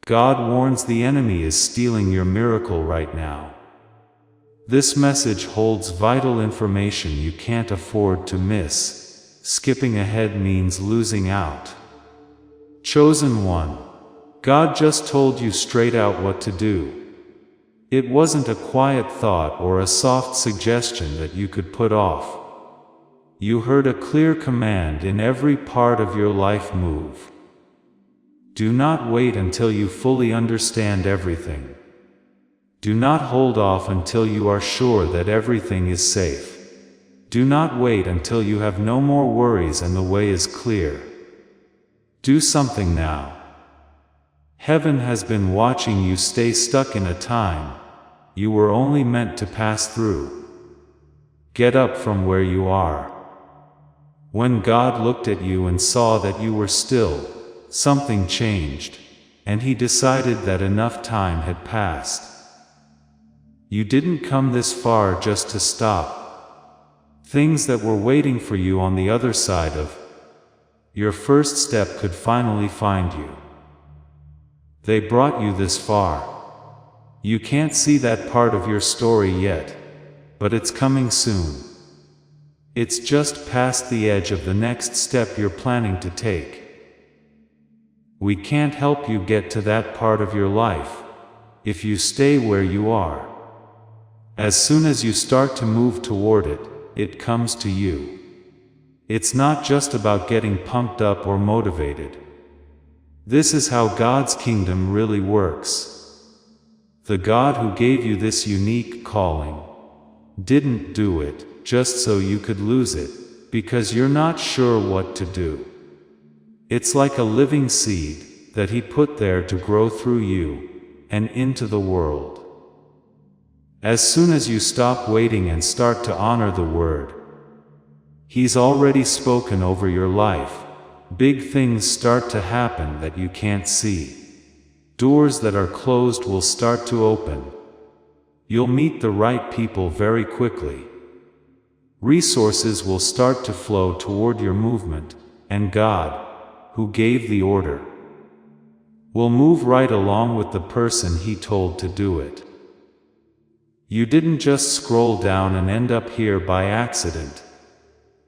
God warns the enemy is stealing your miracle right now. This message holds vital information you can't afford to miss. Skipping ahead means losing out. Chosen one. God just told you straight out what to do. It wasn't a quiet thought or a soft suggestion that you could put off. You heard a clear command in every part of your life move. Do not wait until you fully understand everything. Do not hold off until you are sure that everything is safe. Do not wait until you have no more worries and the way is clear. Do something now. Heaven has been watching you stay stuck in a time you were only meant to pass through. Get up from where you are. When God looked at you and saw that you were still, something changed, and He decided that enough time had passed. You didn't come this far just to stop. Things that were waiting for you on the other side of your first step could finally find you. They brought you this far. You can't see that part of your story yet, but it's coming soon. It's just past the edge of the next step you're planning to take. We can't help you get to that part of your life if you stay where you are. As soon as you start to move toward it, it comes to you. It's not just about getting pumped up or motivated. This is how God's kingdom really works. The God who gave you this unique calling didn't do it just so you could lose it, because you're not sure what to do. It's like a living seed that He put there to grow through you and into the world. As soon as you stop waiting and start to honor the Word He's already spoken over your life, big things start to happen that you can't see. Doors that are closed will start to open. You'll meet the right people very quickly. Resources will start to flow toward your movement, and God, who gave the order, will move right along with the person He told to do it. You didn't just scroll down and end up here by accident.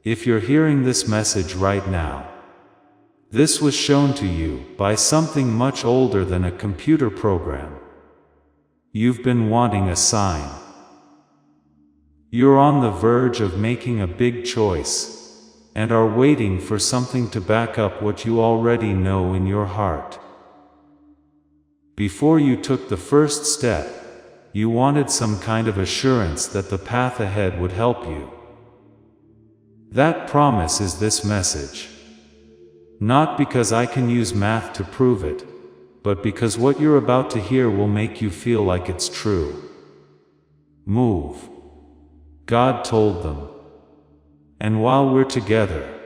If you're hearing this message right now, this was shown to you by something much older than a computer program. You've been wanting a sign. You're on the verge of making a big choice, and are waiting for something to back up what you already know in your heart. Before you took the first step, you wanted some kind of assurance that the path ahead would help you. That promise is this message. Not because I can use math to prove it, but because what you're about to hear will make you feel like it's true. Move. God told them. And while we're together,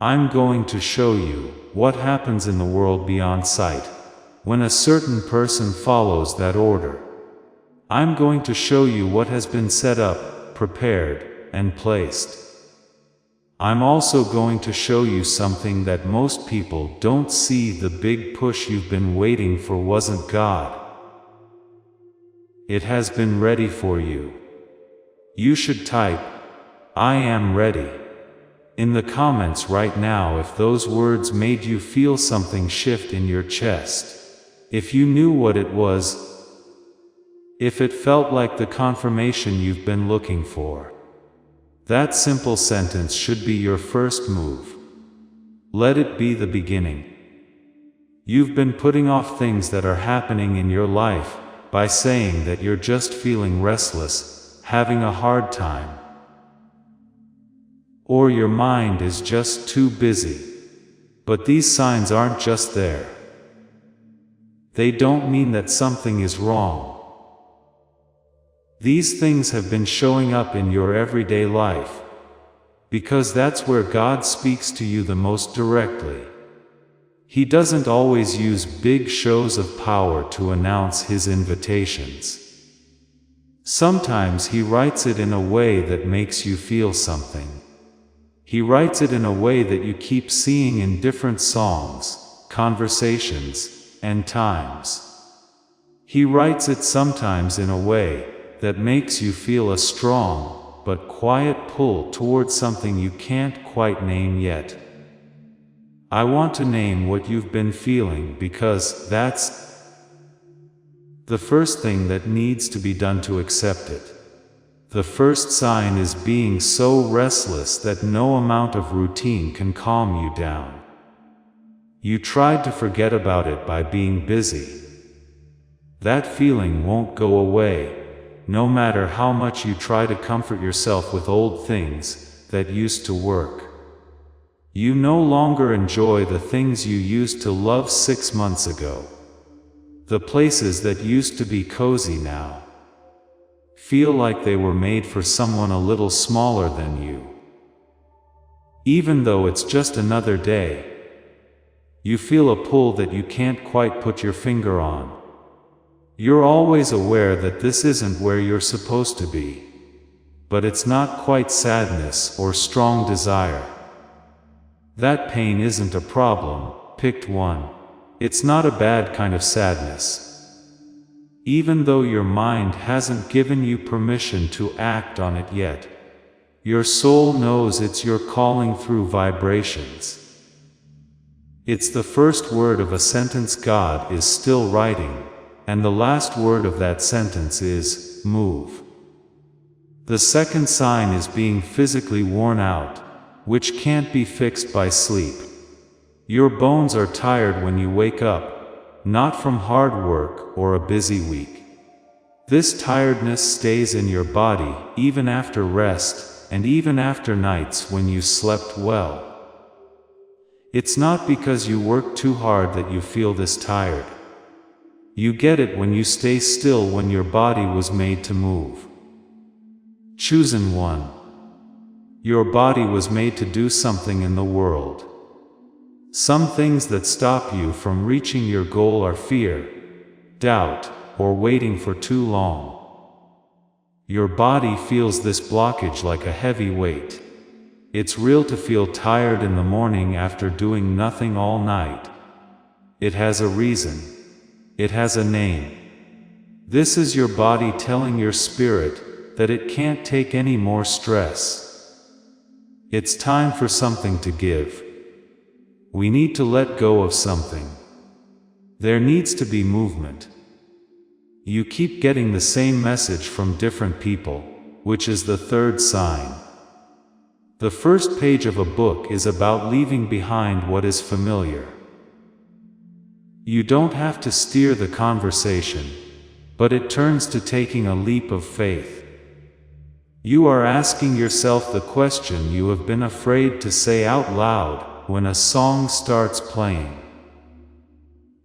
I'm going to show you what happens in the world beyond sight when a certain person follows that order. I'm going to show you what has been set up, prepared, and placed. I'm also going to show you something that most people don't see. The big push you've been waiting for wasn't God. It has been ready for you. You should type, "I am ready," in the comments right now if those words made you feel something shift in your chest. If you knew what it was. If it felt like the confirmation you've been looking for. That simple sentence should be your first move. Let it be the beginning. You've been putting off things that are happening in your life by saying that you're just feeling restless, having a hard time, or your mind is just too busy. But these signs aren't just there. They don't mean that something is wrong. These things have been showing up in your everyday life, because that's where God speaks to you the most directly. He doesn't always use big shows of power to announce His invitations. Sometimes He writes it in a way that makes you feel something. He writes it in a way that you keep seeing in different songs, conversations, and times. He writes it sometimes in a way that makes you feel a strong, but quiet pull towards something you can't quite name yet. I want to name what you've been feeling because that's the first thing that needs to be done to accept it. The first sign is being so restless that no amount of routine can calm you down. You tried to forget about it by being busy. That feeling won't go away, no matter how much you try to comfort yourself with old things that used to work. You no longer enjoy the things you used to love 6 months ago. The places that used to be cozy now feel like they were made for someone a little smaller than you. Even though it's just another day, you feel a pull that you can't quite put your finger on. You're always aware that this isn't where you're supposed to be, but it's not quite sadness or strong desire. That pain isn't a problem, picked one. It's not a bad kind of sadness. Even though your mind hasn't given you permission to act on it yet, your soul knows it's your calling through vibrations. It's the first word of a sentence God is still writing, and the last word of that sentence is, move. The second sign is being physically worn out, which can't be fixed by sleep. Your bones are tired when you wake up, not from hard work or a busy week. This tiredness stays in your body even after rest and even after nights when you slept well. It's not because you work too hard that you feel this tired. You get it when you stay still when your body was made to move. Chosen one. Your body was made to do something in the world. Some things that stop you from reaching your goal are fear, doubt, or waiting for too long. Your body feels this blockage like a heavy weight. It's real to feel tired in the morning after doing nothing all night. It has a reason. It has a name. This is your body telling your spirit that it can't take any more stress. It's time for something to give. We need to let go of something. There needs to be movement. You keep getting the same message from different people, which is the third sign. The first page of a book is about leaving behind what is familiar. You don't have to steer the conversation, but it turns to taking a leap of faith. You are asking yourself the question you have been afraid to say out loud when a song starts playing.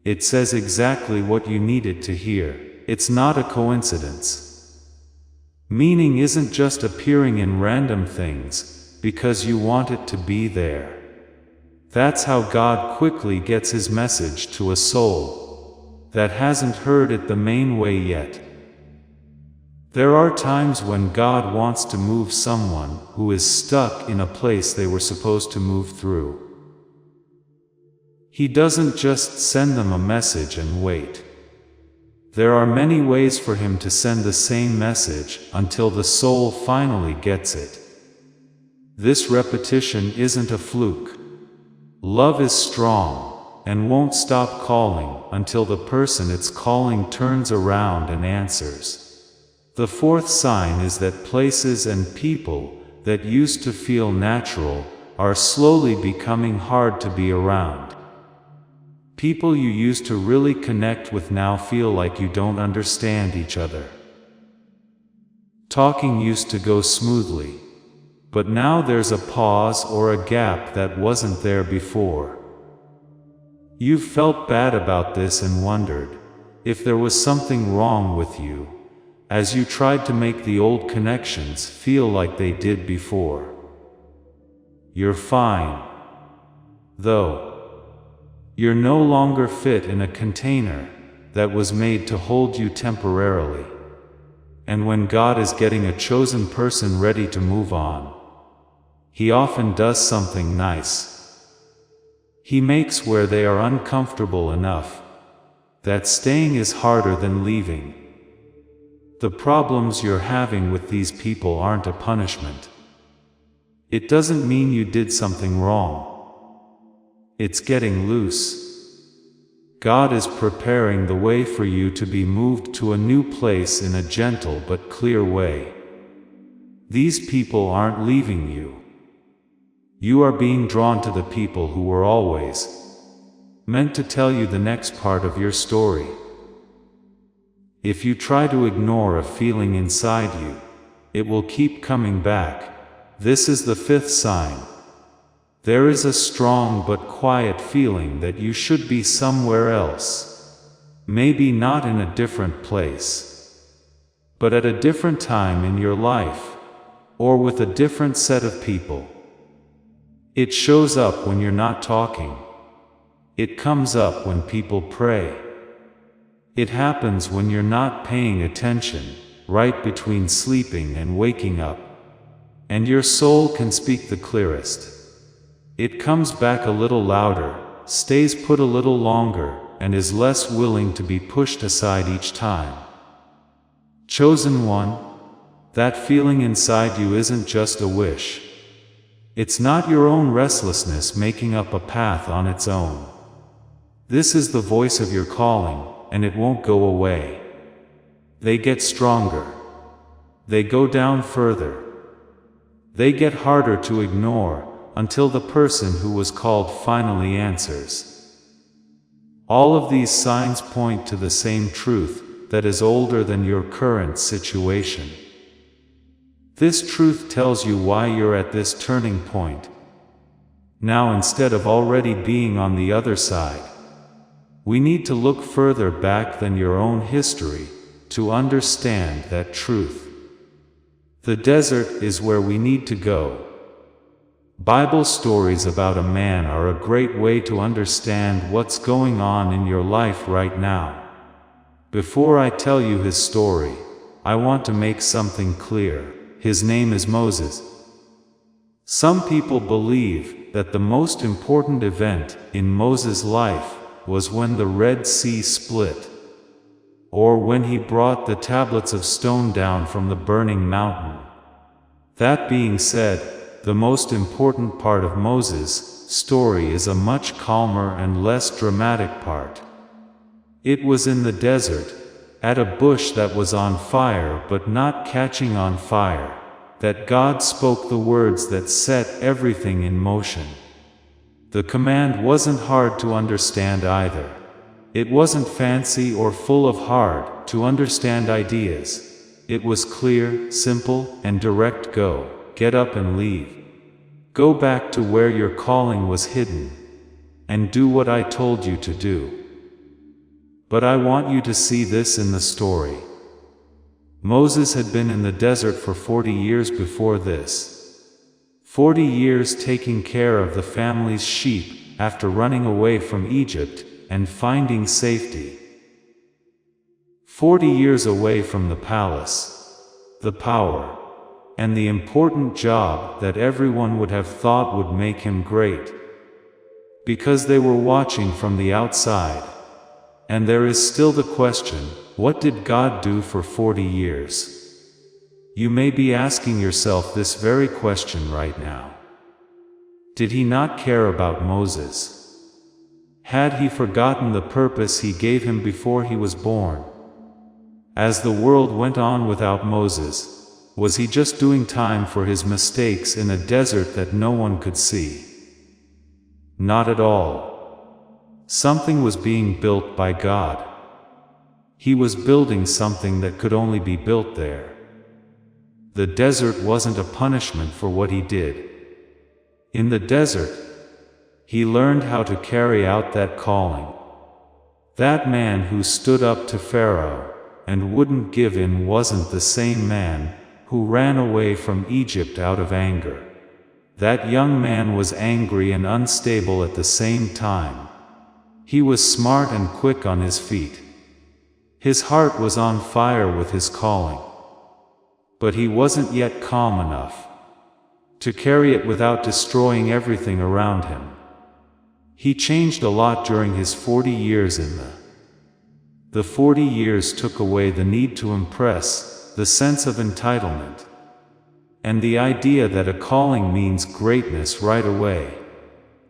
It says exactly what you needed to hear. It's not a coincidence. Meaning isn't just appearing in random things because you want it to be there. That's how God quickly gets his message to a soul that hasn't heard it the main way yet. There are times when God wants to move someone who is stuck in a place they were supposed to move through. He doesn't just send them a message and wait. There are many ways for him to send the same message until the soul finally gets it. This repetition isn't a fluke. Love is strong and won't stop calling until the person it's calling turns around and answers. The fourth sign is that places and people that used to feel natural are slowly becoming hard to be around. People you used to really connect with now feel like you don't understand each other. Talking used to go smoothly, but now there's a pause or a gap that wasn't there before. You've felt bad about this and wondered if there was something wrong with you, as you tried to make the old connections feel like they did before. You're fine, though. You're no longer fit in a container that was made to hold you temporarily. And when God is getting a chosen person ready to move on, He often does something nice. He makes where they are uncomfortable enough that staying is harder than leaving. The problems you're having with these people aren't a punishment. It doesn't mean you did something wrong. It's getting loose. God is preparing the way for you to be moved to a new place in a gentle but clear way. These people aren't leaving you. You are being drawn to the people who were always meant to tell you the next part of your story. If you try to ignore a feeling inside you, it will keep coming back. This is the fifth sign. There is a strong but quiet feeling that you should be somewhere else. Maybe not in a different place, but at a different time in your life, or with a different set of people. It shows up when you're not talking. It comes up when people pray. It happens when you're not paying attention, right between sleeping and waking up. And your soul can speak the clearest. It comes back a little louder, stays put a little longer, and is less willing to be pushed aside each time. Chosen one, that feeling inside you isn't just a wish. It's not your own restlessness making up a path on its own. This is the voice of your calling, and it won't go away. They get stronger. They go down further. They get harder to ignore, until the person who was called finally answers. All of these signs point to the same truth that is older than your current situation. This truth tells you why you're at this turning point. Now, instead of already being on the other side, we need to look further back than your own history to understand that truth. The desert is where we need to go. Bible stories about a man are a great way to understand what's going on in your life right now. Before I tell you his story, I want to make something clear. His name is Moses. Some people believe that the most important event in Moses' life was when the Red Sea split, or when he brought the tablets of stone down from the burning mountain. That being said, the most important part of Moses' story is a much calmer and less dramatic part. It was in the desert, at a bush that was on fire but not catching on fire, that God spoke the words that set everything in motion. The command wasn't hard to understand either. It wasn't fancy or full of hard to understand ideas. It was clear, simple, and direct. Go, get up and leave. Go back to where your calling was hidden, and do what I told you to do. But I want you to see this in the story. Moses had been in the desert for 40 years before this. 40 years taking care of the family's sheep after running away from Egypt and finding safety. 40 years away from the palace, the power, and the important job that everyone would have thought would make him great. Because they were watching from the outside. And there is still the question, what did God do for 40 years? You may be asking yourself this very question right now. Did he not care about Moses? Had he forgotten the purpose he gave him before he was born? As the world went on without Moses, was he just doing time for his mistakes in a desert that no one could see? Not at all. Something was being built by God. He was building something that could only be built there. The desert wasn't a punishment for what he did. In the desert, he learned how to carry out that calling. That man who stood up to Pharaoh and wouldn't give in wasn't the same man who ran away from Egypt out of anger. That young man was angry and unstable at the same time. He was smart and quick on his feet. His heart was on fire with his calling. But he wasn't yet calm enough to carry it without destroying everything around him. He changed a lot during his 40 years in the The 40 years took away the need to impress, the sense of entitlement, and the idea that a calling means greatness right away.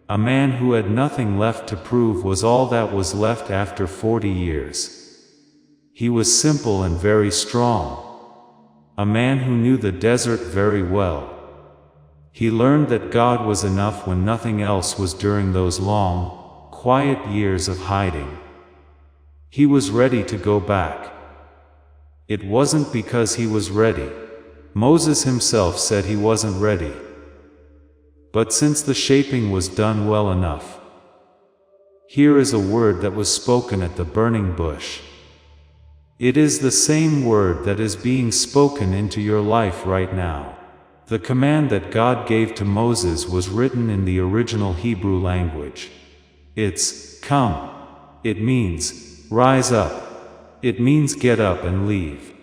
A man who had nothing left to prove was all that was left after 40 years. He was simple and very strong. A man who knew the desert very well. He learned that God was enough when nothing else was during those long, quiet years of hiding. He was ready to go back. It wasn't because he was ready. Moses himself said he wasn't ready. But since the shaping was done well enough, here is a word that was spoken at the burning bush. It is the same word that is being spoken into your life right now. The command that God gave to Moses was written in the original Hebrew language. It's, come. It means, rise up. It means get up and leave.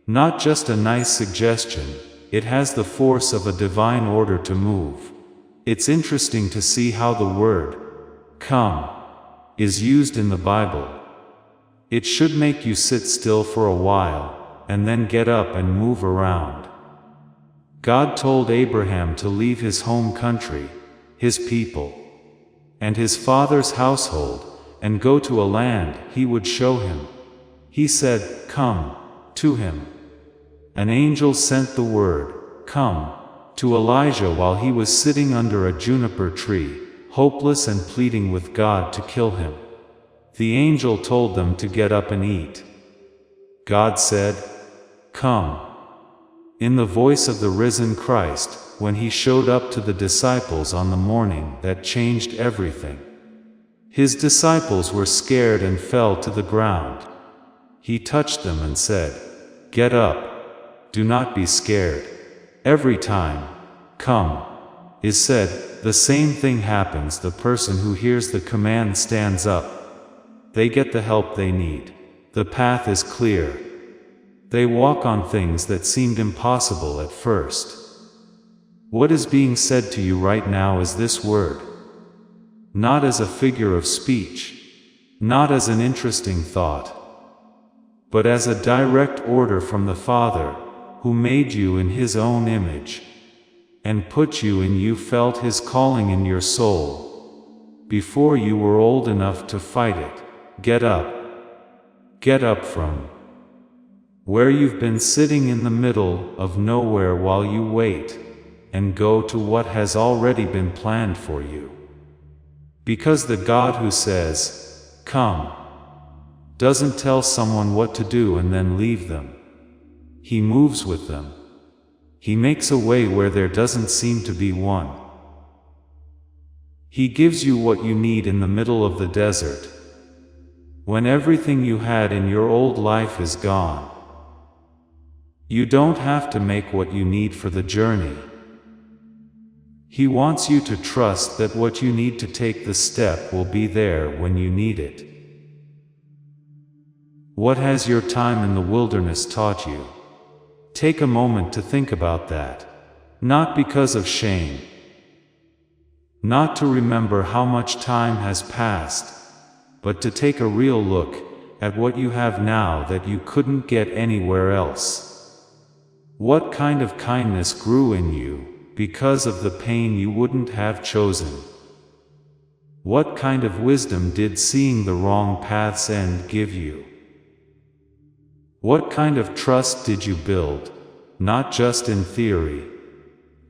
Not just a nice suggestion, it has the force of a divine order to move. It's interesting to see how the word, come, is used in the Bible. It should make you sit still for a while, and then get up and move around. God told Abraham to leave his home country, his people, and his father's household, and go to a land he would show him. He said, come, to him. An angel sent the word, come, to Elijah while he was sitting under a juniper tree, hopeless and pleading with God to kill him. The angel told them to get up and eat. God said, come. In the voice of the risen Christ, when he showed up to the disciples on the morning that changed everything. His disciples were scared and fell to the ground. He touched them and said, get up. Do not be scared. Every time, come, is said, the same thing happens. The person who hears the command stands up. They get the help they need. The path is clear. They walk on things that seemed impossible at first. What is being said to you right now is this word. Not as a figure of speech, not as an interesting thought, but as a direct order from the Father, who made you in His own image, and put you in you felt His calling in your soul, before you were old enough to fight it. Get up. Get up from where you've been sitting in the middle of nowhere while you wait, and go to what has already been planned for you. Because the God who says, come, doesn't tell someone what to do and then leave them. He moves with them. He makes a way where there doesn't seem to be one. He gives you what you need in the middle of the desert, when everything you had in your old life is gone. You don't have to make what you need for the journey. He wants you to trust that what you need to take the step will be there when you need it. What has your time in the wilderness taught you? Take a moment to think about that. Not because of shame. Not to remember how much time has passed, but to take a real look at what you have now that you couldn't get anywhere else. What kind of kindness grew in you because of the pain you wouldn't have chosen? What kind of wisdom did seeing the wrong path's end give you? What kind of trust did you build, not just in theory,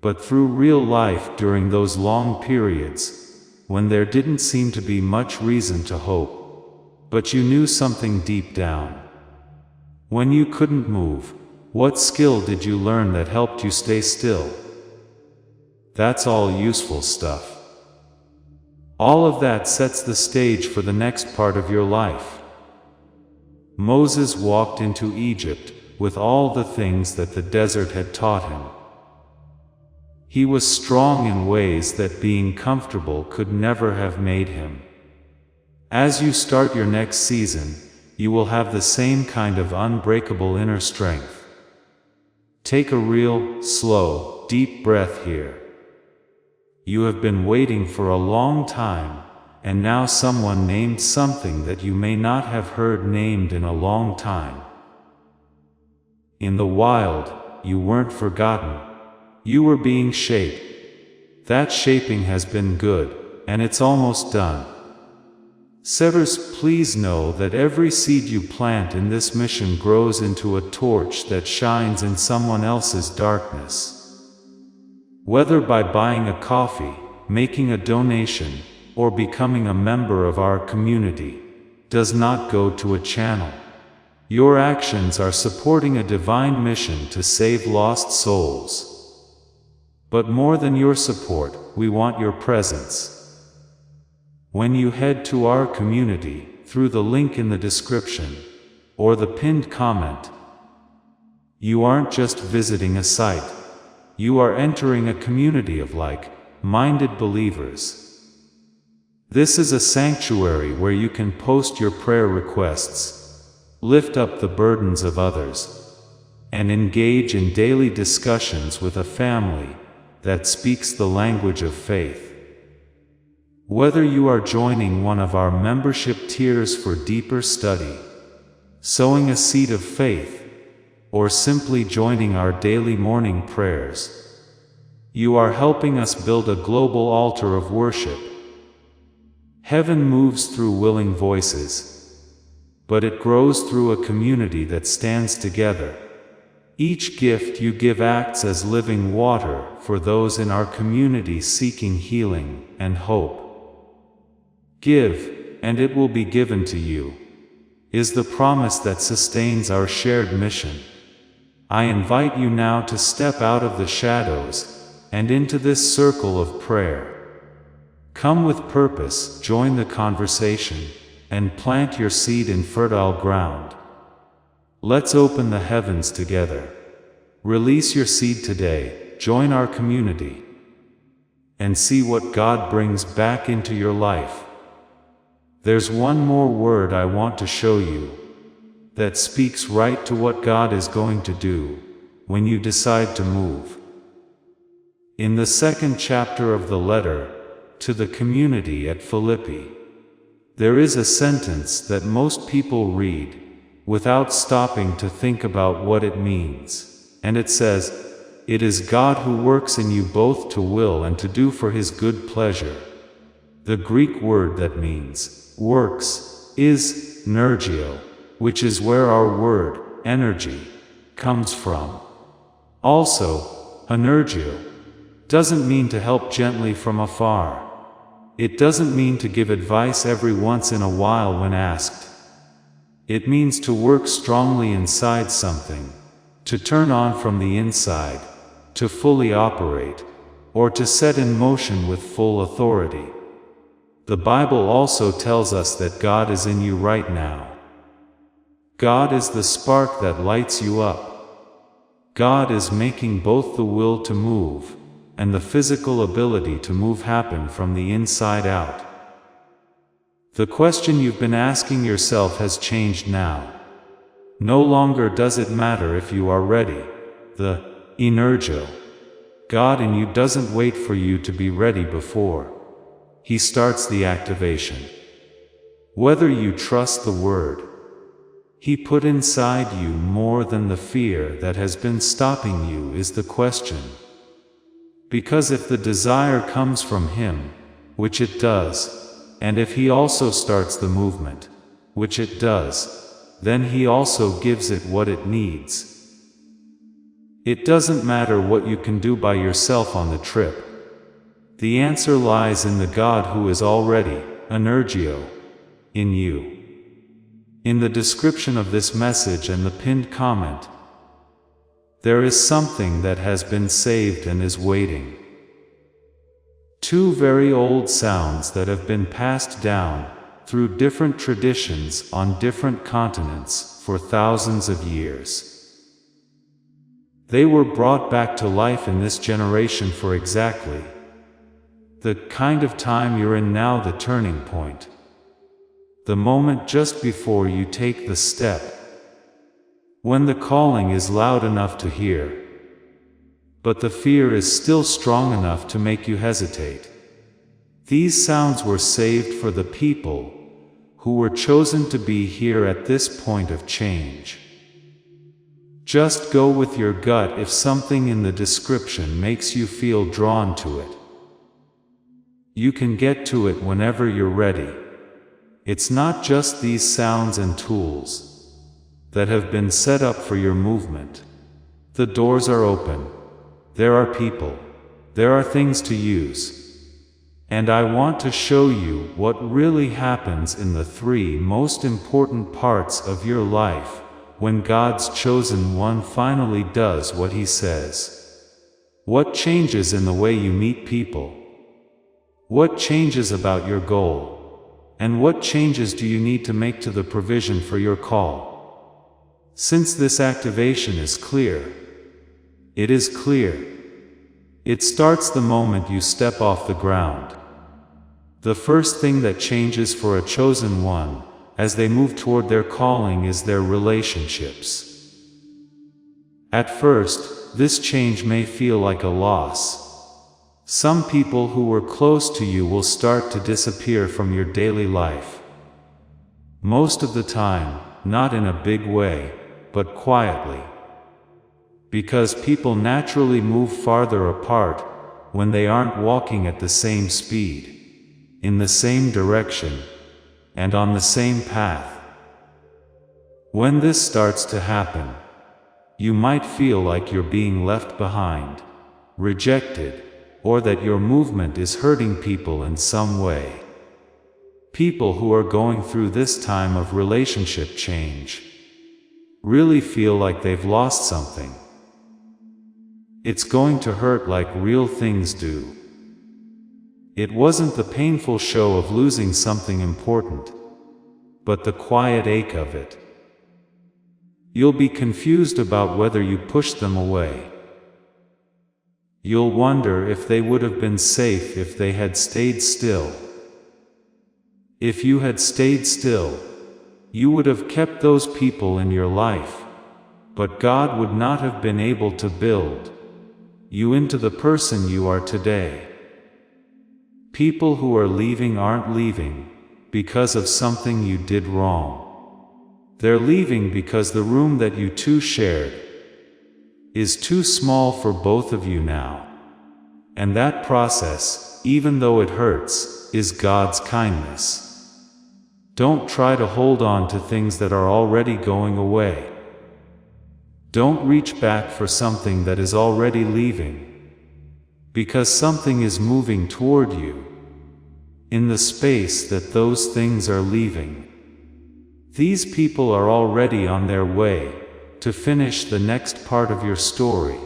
but through real life during those long periods, when there didn't seem to be much reason to hope, but you knew something deep down? When you couldn't move, what skill did you learn that helped you stay still? That's all useful stuff. All of that sets the stage for the next part of your life. Moses walked into Egypt with all the things that the desert had taught him. He was strong in ways that being comfortable could never have made him. As you start your next season, you will have the same kind of unbreakable inner strength. Take a real, slow, deep breath here. You have been waiting for a long time, and now someone named something that you may not have heard named in a long time. In the wild, you weren't forgotten. You were being shaped. That shaping has been good, and it's almost done. Severs, please know that every seed you plant in this mission grows into a torch that shines in someone else's darkness. Whether by buying a coffee, making a donation, or becoming a member of our community, does not go to a channel. Your actions are supporting a divine mission to save lost souls. But more than your support, we want your presence. When you head to our community, through the link in the description, or the pinned comment, you aren't just visiting a site. You are entering a community of like-minded believers. This is a sanctuary where you can post your prayer requests, lift up the burdens of others, and engage in daily discussions with a family that speaks the language of faith. Whether you are joining one of our membership tiers for deeper study, sowing a seed of faith, or simply joining our daily morning prayers, you are helping us build a global altar of worship. Heaven moves through willing voices, but it grows through a community that stands together. Each gift you give acts as living water for those in our community seeking healing and hope. Give, and it will be given to you, is the promise that sustains our shared mission. I invite you now to step out of the shadows and into this circle of prayer. Come with purpose, join the conversation, and plant your seed in fertile ground. Let's open the heavens together. Release your seed today, join our community, and see what God brings back into your life. There's one more word I want to show you that speaks right to what God is going to do when you decide to move. In the second chapter of the letter to the community at Philippi, there is a sentence that most people read without stopping to think about what it means, and it says, "It is God who works in you both to will and to do for His good pleasure." The Greek word that means works is energio, which is where our word energy comes from. Also, energio doesn't mean to help gently from afar. It doesn't mean to give advice every once in a while when asked. It means to work strongly inside something, to turn on from the inside, to fully operate, or to set in motion with full authority. The Bible also tells us that God is in you right now. God is the spark that lights you up. God is making both the will to move and the physical ability to move happen from the inside out. The question you've been asking yourself has changed now. No longer does it matter if you are ready. The energio God in you doesn't wait for you to be ready before He starts the activation. Whether you trust the word He put inside you more than the fear that has been stopping you is the question. Because if the desire comes from Him, which it does, and if He also starts the movement, which it does, then He also gives it what it needs. It doesn't matter what you can do by yourself on the trip. The answer lies in the God who is already, energio, in you. In the description of this message and the pinned comment, there is something that has been saved and is waiting. Two very old sounds that have been passed down through different traditions on different continents for thousands of years. They were brought back to life in this generation for exactly the kind of time you're in now, the turning point. The moment just before you take the step, when the calling is loud enough to hear, but the fear is still strong enough to make you hesitate. These sounds were saved for the people who were chosen to be here at this point of change. Just go with your gut if something in the description makes you feel drawn to it. You can get to it whenever you're ready. It's not just these sounds and tools that have been set up for your movement. The doors are open. There are people. There are things to use. And I want to show you what really happens in the three most important parts of your life when God's chosen one finally does what He says. What changes in the way you meet people? What changes about your goal? And what changes do you need to make to the provision for your call? Since this activation is clear, it is clear. It starts the moment you step off the ground. The first thing that changes for a chosen one as they move toward their calling is their relationships. At first, this change may feel like a loss. Some people who were close to you will start to disappear from your daily life. Most of the time, not in a big way, but quietly. Because people naturally move farther apart when they aren't walking at the same speed, in the same direction, and on the same path. When this starts to happen, you might feel like you're being left behind, rejected, or that your movement is hurting people in some way. People who are going through this time of relationship change really feel like they've lost something. It's going to hurt like real things do. It wasn't the painful show of losing something important, but the quiet ache of it. You'll be confused about whether you pushed them away. You'll wonder if they would have been safe if they had stayed still. If you had stayed still, you would have kept those people in your life, but God would not have been able to build you into the person you are today. People who are leaving aren't leaving because of something you did wrong. They're leaving because the room that you two shared is too small for both of you now. And that process, even though it hurts, is God's kindness. Don't try to hold on to things that are already going away. Don't reach back for something that is already leaving, because something is moving toward you in the space that those things are leaving. These people are already on their way to finish the next part of your story.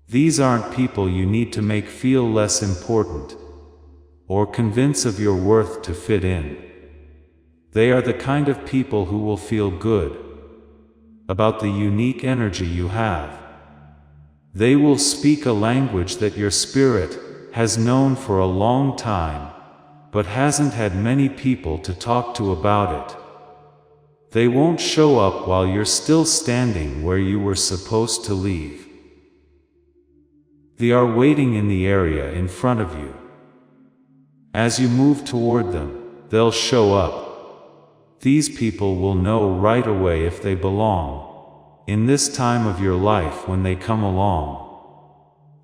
These aren't people you need to make feel less important or convince of your worth to fit in. They are the kind of people who will feel good about the unique energy you have. They will speak a language that your spirit has known for a long time, but hasn't had many people to talk to about it. They won't show up while you're still standing where you were supposed to leave. They are waiting in the area in front of you. As you move toward them, they'll show up. These people will know right away if they belong. In this time of your life when they come along,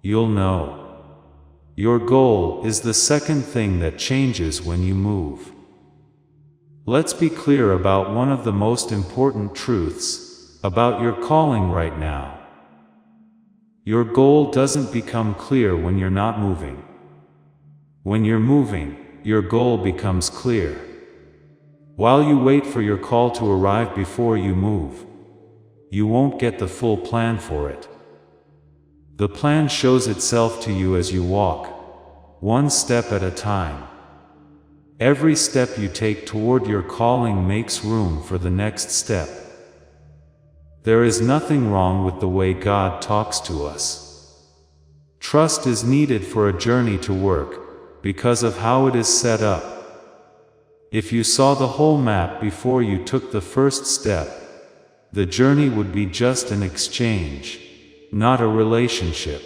you'll know. Your goal is the second thing that changes when you move. Let's be clear about one of the most important truths about your calling right now. Your goal doesn't become clear when you're not moving. When you're moving, your goal becomes clear. While you wait for your call to arrive before you move, you won't get the full plan for it. The plan shows itself to you as you walk, one step at a time. Every step you take toward your calling makes room for the next step. There is nothing wrong with the way God talks to us. Trust is needed for a journey to work, because of how it is set up. If you saw the whole map before you took the first step, the journey would be just an exchange, not a relationship.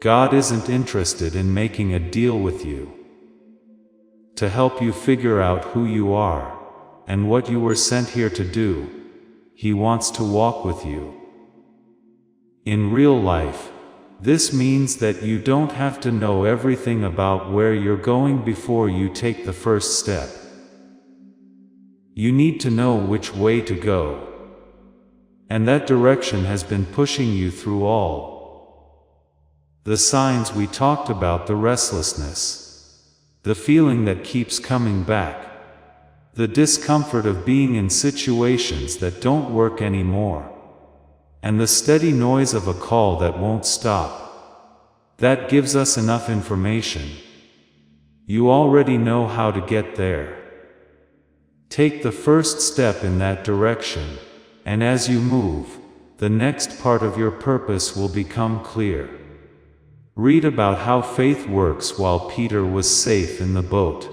God isn't interested in making a deal with you. to help you figure out who you are, and what you were sent here to do. He wants to walk with you. In real life, this means that you don't have to know everything about where you're going before you take the first step. You need to know which way to go. And that direction has been pushing you through all the signs we talked about: the restlessness, the feeling that keeps coming back, the discomfort of being in situations that don't work anymore, and the steady noise of a call that won't stop. That gives us enough information. You already know how to get there. Take the first step in that direction, and as you move, the next part of your purpose will become clear. Read about how faith works while Peter was safe in the boat.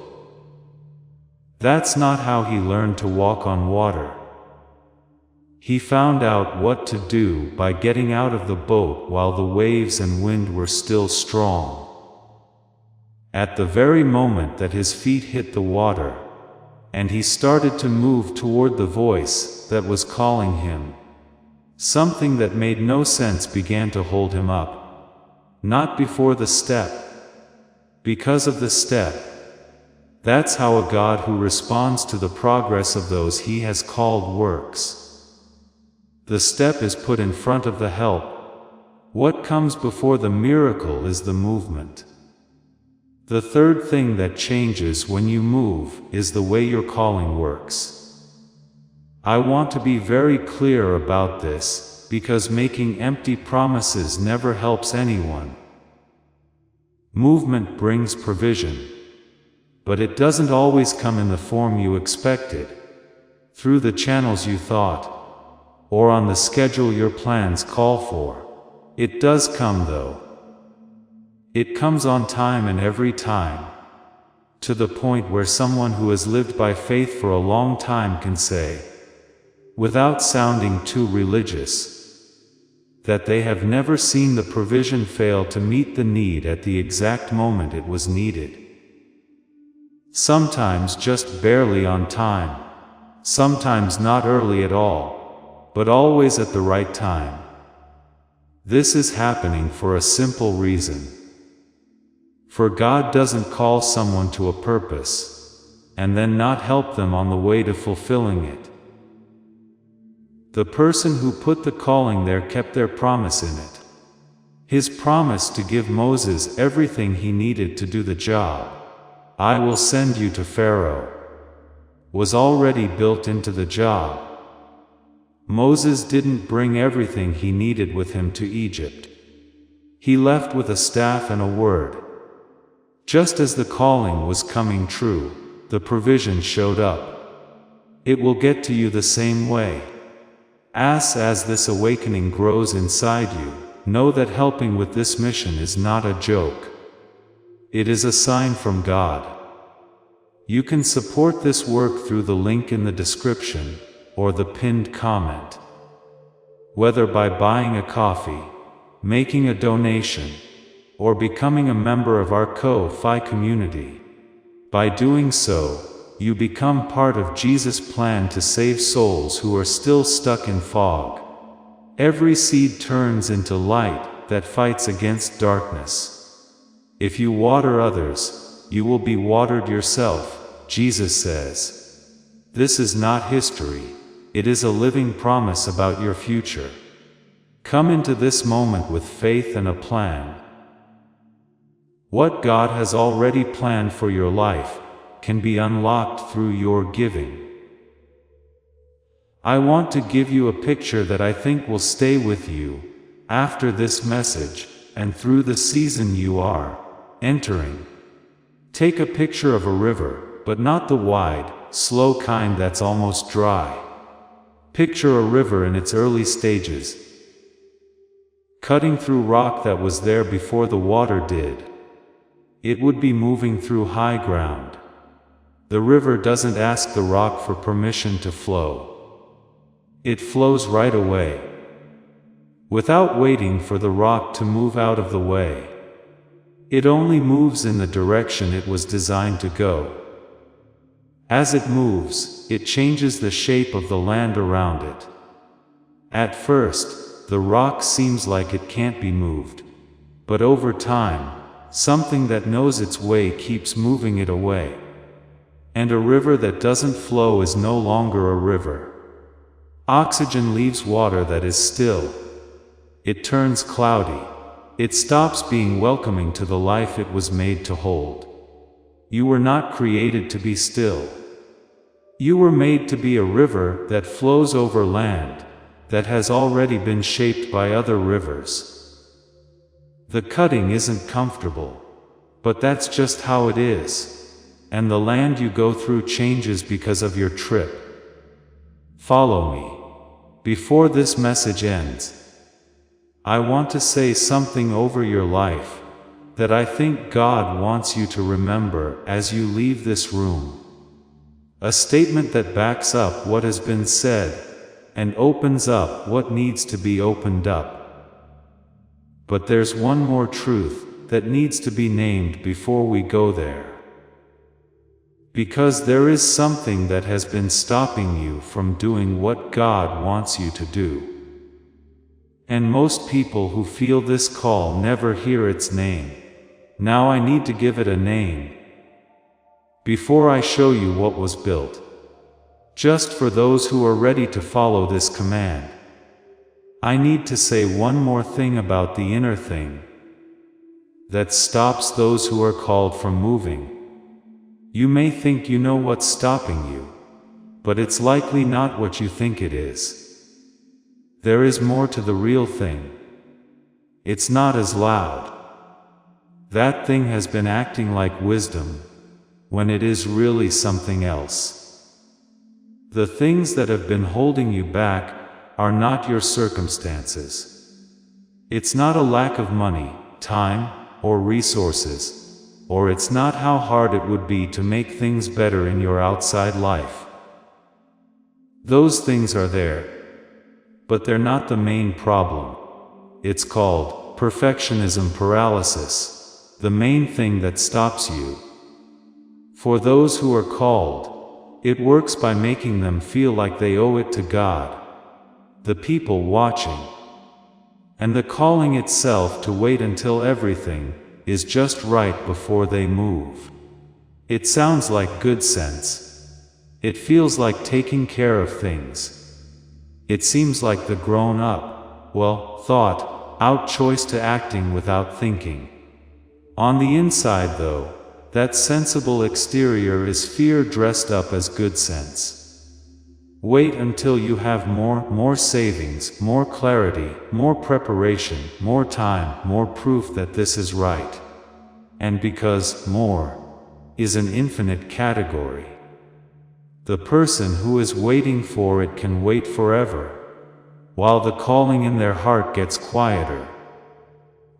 That's not how he learned to walk on water. He found out what to do by getting out of the boat while the waves and wind were still strong. At the very moment that his feet hit the water, and he started to move toward the voice that was calling him, something that made no sense began to hold him up. Not before the step, because of the step. That's how a God who responds to the progress of those He has called works. The step is put in front of the help. What comes before the miracle is the movement. The third thing that changes when you move is the way your calling works. I want to be very clear about this, because making empty promises never helps anyone. Movement brings provision, but it doesn't always come in the form you expected, through the channels you thought, or on the schedule your plans call for. It does come though. It comes on time and every time, to the point where someone who has lived by faith for a long time can say, without sounding too religious, that they have never seen the provision fail to meet the need at the exact moment it was needed. Sometimes just barely on time, sometimes not early at all, but always at the right time. This is happening for a simple reason. For God doesn't call someone to a purpose, and then not help them on the way to fulfilling it. The person who put the calling there kept their promise in it. His promise to give Moses everything he needed to do the job, "I will send you to Pharaoh," was already built into the job. Moses didn't bring everything he needed with him to Egypt. He left with a staff and a word. Just as the calling was coming true, the provision showed up. It will get to you the same way. As this awakening grows inside you, know that helping with this mission is not a joke. It is a sign from God. You can support this work through the link in the description, or the pinned comment. Whether by buying a coffee, making a donation, or becoming a member of our Ko-Fi community. By doing so, you become part of Jesus' plan to save souls who are still stuck in fog. Every seed turns into light that fights against darkness. If you water others, you will be watered yourself, Jesus says. This is not history, it is a living promise about your future. Come into this moment with faith and a plan. What God has already planned for your life can be unlocked through your giving. I want to give you a picture that I think will stay with you after this message and through the season you are entering. Take a picture of a river, but not the wide, slow kind that's almost dry. Picture a river in its early stages, cutting through rock that was there before the water did. It would be moving through high ground. The river doesn't ask the rock for permission to flow. It flows right away, without waiting for the rock to move out of the way. It only moves in the direction it was designed to go. As it moves, it changes the shape of the land around it. At first, the rock seems like it can't be moved. But over time, something that knows its way keeps moving it away. And a river that doesn't flow is no longer a river. Oxygen leaves water that is still. It turns cloudy. It stops being welcoming to the life it was made to hold. You were not created to be still. You were made to be a river that flows over land that has already been shaped by other rivers. The cutting isn't comfortable, but that's just how it is. And the land you go through changes because of your trip. Follow me. Before this message ends, I want to say something over your life that I think God wants you to remember as you leave this room. A statement that backs up what has been said and opens up what needs to be opened up. But there's one more truth that needs to be named before we go there. Because there is something that has been stopping you from doing what God wants you to do. And most people who feel this call never hear its name. Now I need to give it a name. Before I show you what was built, just for those who are ready to follow this command, I need to say one more thing about the inner thing that stops those who are called from moving. You may think you know what's stopping you, but it's likely not what you think it is. There is more to the real thing. It's not as loud. That thing has been acting like wisdom, when it is really something else. The things that have been holding you back are not your circumstances. It's not a lack of money, time, or resources. Or it's not how hard it would be to make things better in your outside life. Those things are there, but they're not the main problem. It's called perfectionism paralysis, the main thing that stops you. For those who are called, it works by making them feel like they owe it to God, the people watching, and the calling itself to wait until everything is just right before they move. It sounds like good sense. It feels like taking care of things. It seems like the grown-up, thought-out choice to acting without thinking. On the inside though, that sensible exterior is fear dressed up as good sense. Wait until you have more savings, more clarity, more preparation, more time, more proof that this is right. And because more is an infinite category, the person who is waiting for it can wait forever, while the calling in their heart gets quieter,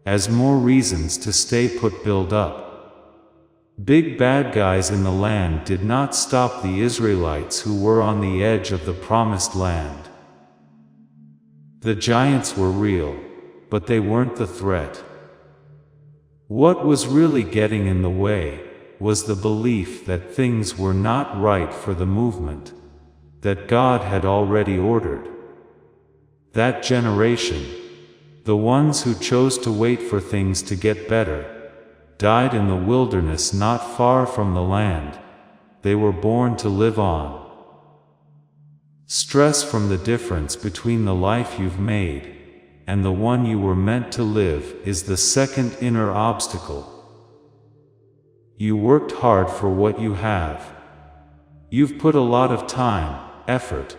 as more reasons to stay put build up. Big bad guys in the land did not stop the Israelites who were on the edge of the promised land. The giants were real, but they weren't the threat. What was really getting in the way was the belief that things were not right for the movement that God had already ordered. That generation, the ones who chose to wait for things to get better, died in the wilderness not far from the land they were born to live on. Stress from the difference between the life you've made and the one you were meant to live is the second inner obstacle. You worked hard for what you have. You've put a lot of time, effort,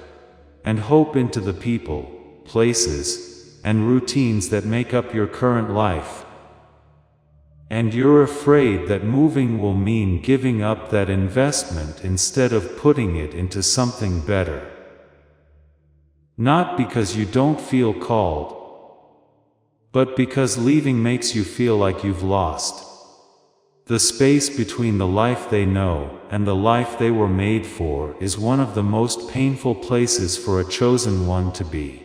and hope into the people, places, and routines that make up your current life. And you're afraid that moving will mean giving up that investment instead of putting it into something better. Not because you don't feel called, but because leaving makes you feel like you've lost the space between the life they know and the life they were made for is one of the most painful places for a chosen one to be.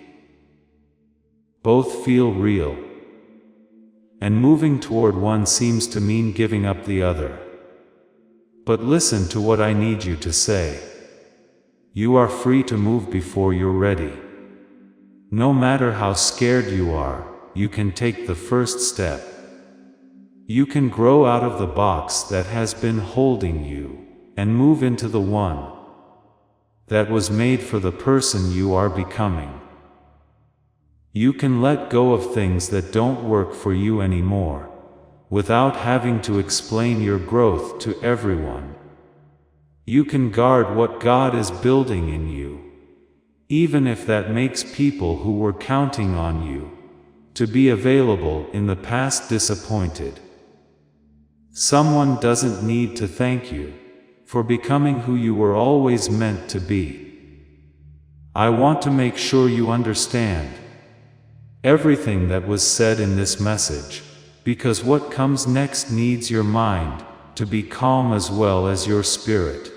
Both feel real, and moving toward one seems to mean giving up the other. but listen to what I need you to say. You are free to move before you're ready. No matter how scared you are, you can take the first step. You can grow out of the box that has been holding you, and move into the one that was made for the person you are becoming. You can let go of things that don't work for you anymore, without having to explain your growth to everyone. You can guard what God is building in you, even if that makes people who were counting on you to be available in the past disappointed. Someone doesn't need to thank you for becoming who you were always meant to be. I want to make sure you understand everything that was said in this message, because what comes next needs your mind to be calm as well as your spirit.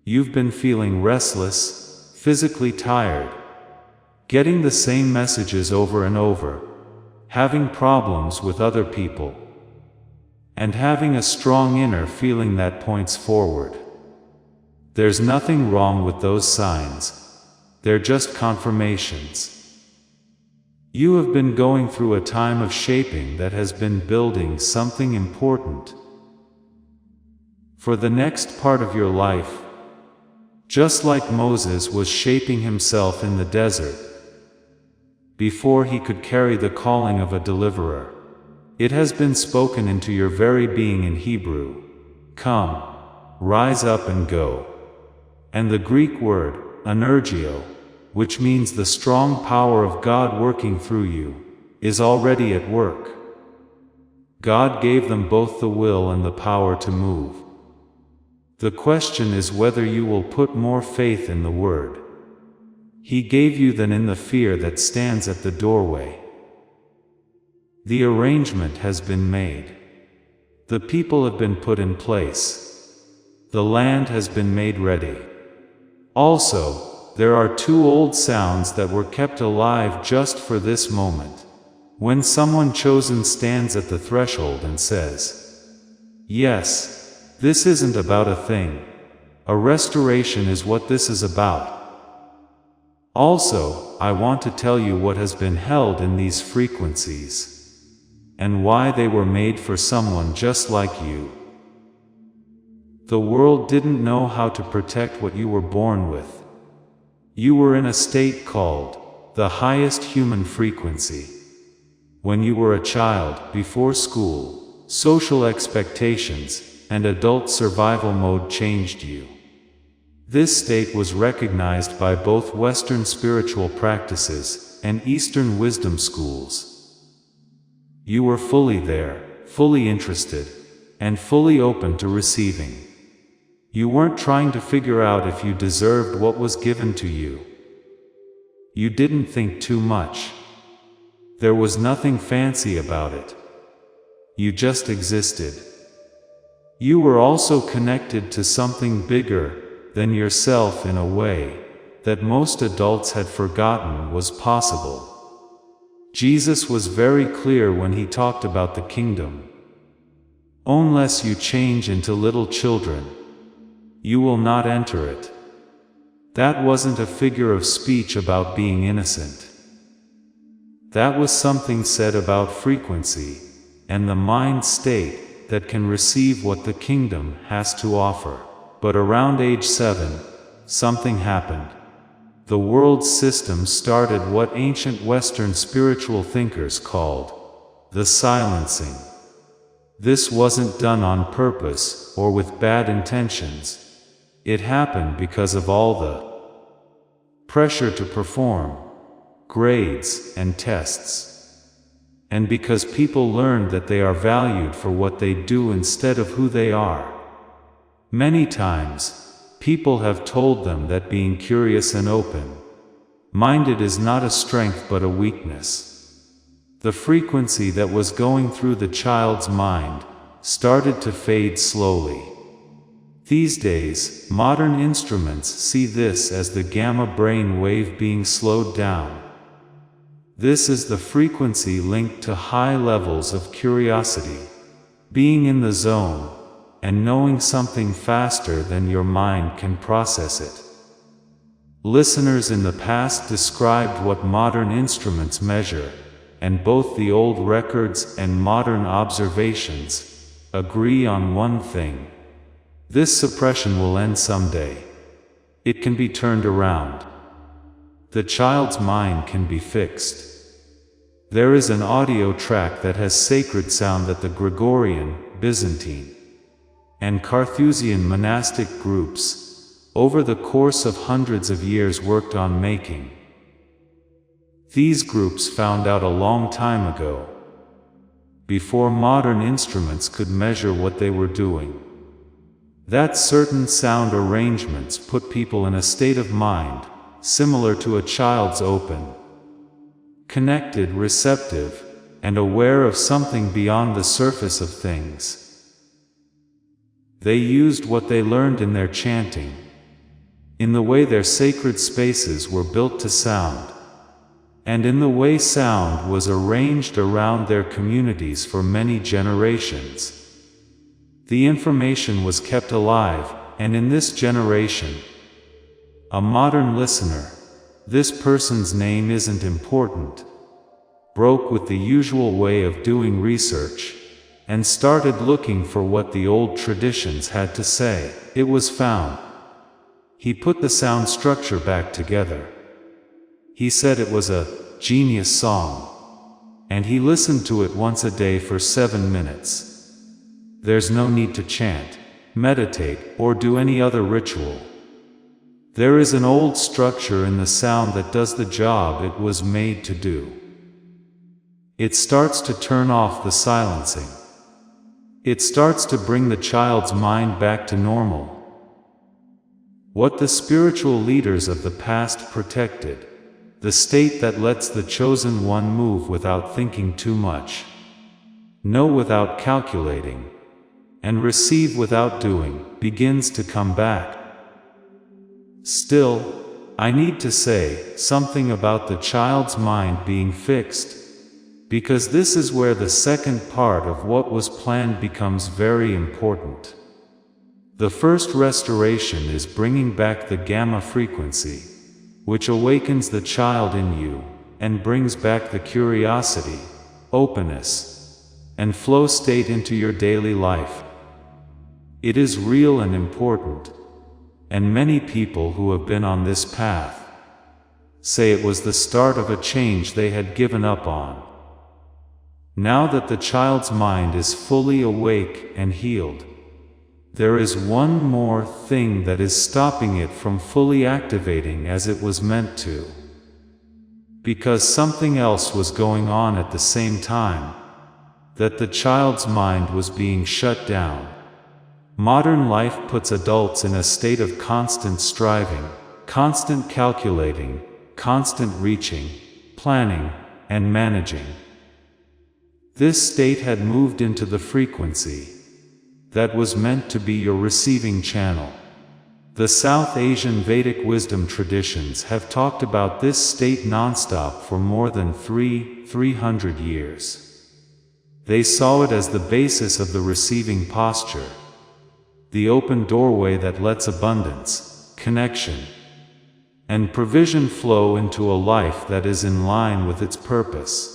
You've been feeling restless, physically tired, getting the same messages over and over, having problems with other people, and having a strong inner feeling that points forward. There's nothing wrong with those signs. They're just confirmations. You have been going through a time of shaping that has been building something important for the next part of your life. Just like Moses was shaping himself in the desert before he could carry the calling of a deliverer, it has been spoken into your very being in Hebrew. Come, rise up and go. And the Greek word, energio, which means the strong power of God working through you, is already at work. God gave them both the will and the power to move. The question is whether you will put more faith in the word He gave you than in the fear that stands at the doorway. The arrangement has been made. The people have been put in place. The land has been made ready. Also, there are two old sounds that were kept alive just for this moment. When someone chosen stands at the threshold and says, "Yes, this isn't about a thing. A restoration is what this is about." Also, I want to tell you what has been held in these frequencies, and why they were made for someone just like you. The world didn't know how to protect what you were born with. You were in a state called the highest human frequency. When you were a child, before school, social expectations, and adult survival mode changed you. This state was recognized by both Western spiritual practices and Eastern wisdom schools. You were fully there, fully interested, and fully open to receiving. You weren't trying to figure out if you deserved what was given to you. You didn't think too much. There was nothing fancy about it. You just existed. You were also connected to something bigger than yourself in a way that most adults had forgotten was possible. Jesus was very clear when he talked about the kingdom. Unless you change into little children, you will not enter it. That wasn't a figure of speech about being innocent. That was something said about frequency and the mind state that can receive what the kingdom has to offer. But around age 7, something happened. The world's system started what ancient Western spiritual thinkers called the silencing. This wasn't done on purpose or with bad intentions. It happened because of all the pressure to perform, grades, and tests. And because people learned that they are valued for what they do instead of who they are. Many times, people have told them that being curious and open-minded is not a strength but a weakness. The frequency that was going through the child's mind started to fade slowly. These days, modern instruments see this as the gamma brain wave being slowed down. This is the frequency linked to high levels of curiosity, being in the zone, and knowing something faster than your mind can process it. Listeners in the past described what modern instruments measure, and both the old records and modern observations agree on one thing. This suppression will end someday. It can be turned around. The child's mind can be fixed. There is an audio track that has sacred sound that the Gregorian, Byzantine, and Carthusian monastic groups, over the course of hundreds of years, worked on making. These groups found out a long time ago, before modern instruments could measure what they were doing, that certain sound arrangements put people in a state of mind similar to a child's, open, connected, receptive, and aware of something beyond the surface of things. They used what they learned in their chanting, in the way their sacred spaces were built to sound, and in the way sound was arranged around their communities for many generations. The information was kept alive, and in this generation, a modern listener, this person's name isn't important, broke with the usual way of doing research, and started looking for what the old traditions had to say. It was found. He put the sound structure back together. He said it was a genius song, and he listened to it once a day for 7 minutes. There's no need to chant, meditate, or do any other ritual. There is an old structure in the sound that does the job it was made to do. It starts to turn off the silencing. It starts to bring the child's mind back to normal. What the spiritual leaders of the past protected, the state that lets the chosen one move without thinking too much, know without calculating, and receive without doing, begins to come back. Still, I need to say something about the child's mind being fixed, because this is where the second part of what was planned becomes very important. The first restoration is bringing back the gamma frequency, which awakens the child in you, and brings back the curiosity, openness, and flow state into your daily life. It is real and important, and many people who have been on this path say it was the start of a change they had given up on. Now that the child's mind is fully awake and healed, there is one more thing that is stopping it from fully activating as it was meant to. Because something else was going on at the same time, that the child's mind was being shut down. Modern life puts adults in a state of constant striving, constant calculating, constant reaching, planning, and managing. This state had moved into the frequency that was meant to be your receiving channel. The South Asian Vedic wisdom traditions have talked about this state nonstop for more than 300 years. They saw it as the basis of the receiving posture, the open doorway that lets abundance, connection, and provision flow into a life that is in line with its purpose.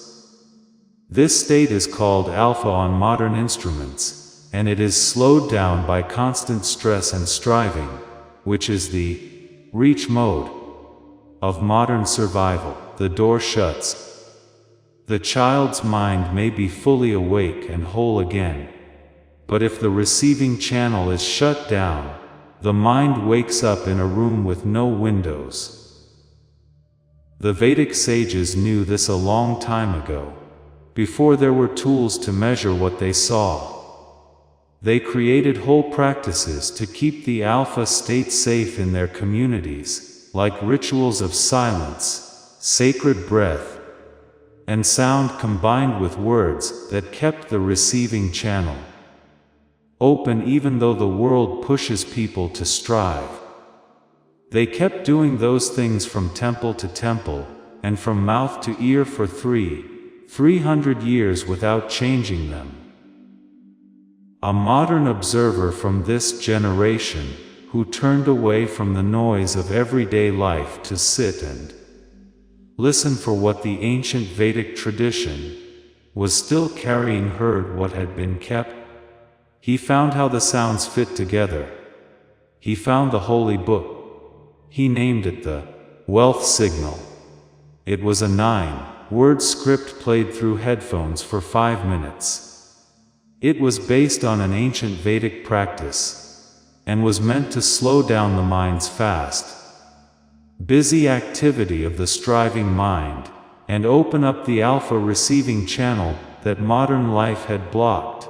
This state is called alpha on modern instruments, and it is slowed down by constant stress and striving, which is the reach mode of modern survival. The door shuts. The child's mind may be fully awake and whole again, but if the receiving channel is shut down, the mind wakes up in a room with no windows. The Vedic sages knew this a long time ago, before there were tools to measure what they saw. They created whole practices to keep the alpha state safe in their communities, like rituals of silence, sacred breath, and sound combined with words that kept the receiving channel open even though the world pushes people to strive. They kept doing those things from temple to temple, and from mouth to ear for 300 years without changing them. a modern observer from this generation, who turned away from the noise of everyday life to sit and listen for what the ancient Vedic tradition was still carrying, heard what had been kept. He found how the sounds fit together. He found the holy book. He named it the wealth signal. It was a 9-word script played through headphones for 5 minutes. It was based on an ancient Vedic practice and was meant to slow down the mind's fast, busy activity of the striving mind, and open up the alpha receiving channel that modern life had blocked.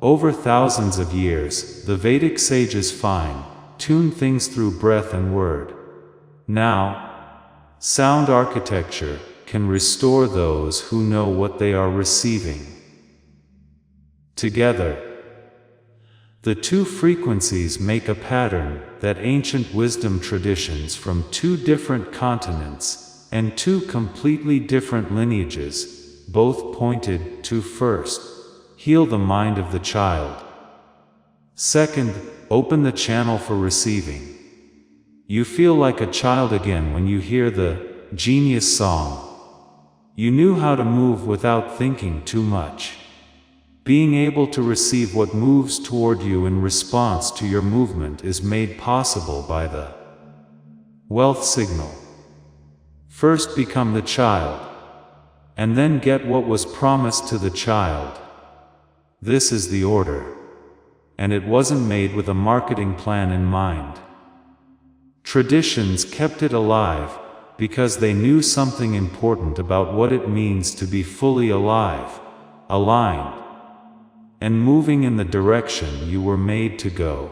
Over thousands of years, the Vedic sages fine-tuned things through breath and word. Now, sound architecture can restore those who know what they are receiving. Together, the two frequencies make a pattern that ancient wisdom traditions from 2 different continents and 2 completely different lineages both pointed to. First, heal the mind of the child. Second, open the channel for receiving. You feel like a child again when you hear the genius song. You knew how to move without thinking too much. Being able to receive what moves toward you in response to your movement is made possible by the wealth signal. First become the child, and then get what was promised to the child. This is the order, and it wasn't made with a marketing plan in mind. Traditions kept it alive because they knew something important about what it means to be fully alive, aligned, and moving in the direction you were made to go.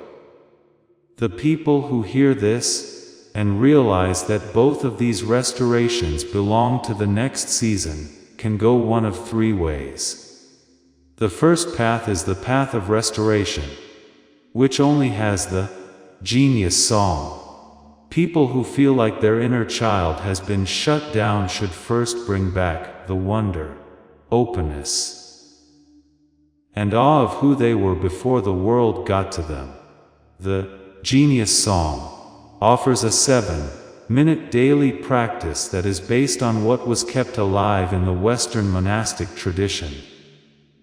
The people who hear this and realize that both of these restorations belong to the next season can go one of 3 ways. The first path is the path of restoration, which only has the genius song. People who feel like their inner child has been shut down should first bring back the wonder, openness, and awe of who they were before the world got to them. The genius song offers a 7-minute daily practice that is based on what was kept alive in the Western monastic tradition.